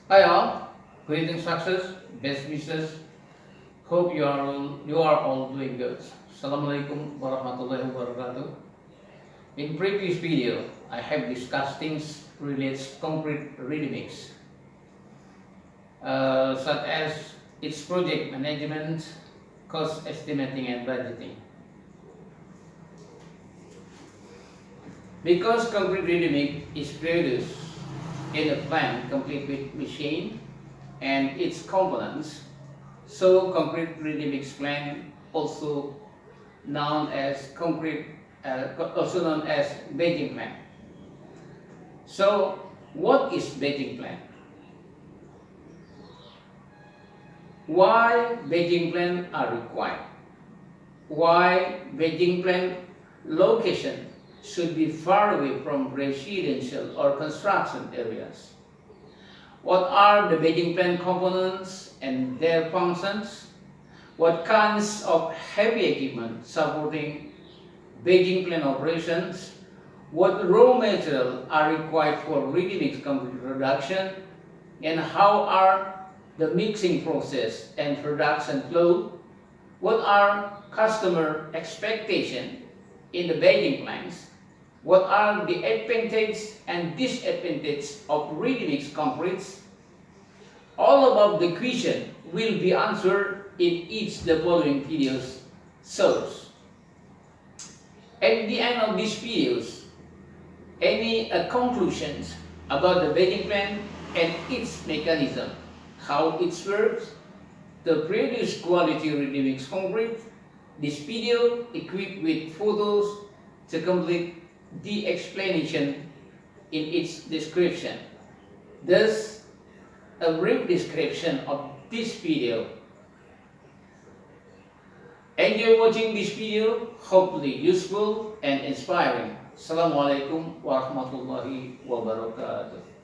Hi all, greetings, success, best wishes. Hope you are all doing good. Assalamualaikum warahmatullahi wabarakatuh. In previous video, I have discussed things related concrete ready mix, such as its project management, cost estimating, and budgeting. Because concrete ready mix is produced in a plant complete with machine and its components, so concrete ready mix plant, also known as batching plant. So, what is batching plant? Why batching plant are required? Why batching plant location should be far away from residential or construction areas? What are the batching plant components and their functions? What kinds of heavy equipment supporting batching plant operations? What raw materials are required for ready-mix concrete production? And how are the mixing process and production flow? What are customer expectations in the batching plants? What are the advantages and disadvantages of ready-mix concretes? All above the question will be answered in each the following videos shows. At the end of these videos, any conclusions about the batching plant and its mechanism, how it works, to produce quality ready-mix concrete. This video equipped with photos to complete the explanation in its description. Thus, a brief description of this video. Enjoy watching this video, hopefully useful and inspiring. Assalamualaikum warahmatullahi wabarakatuh.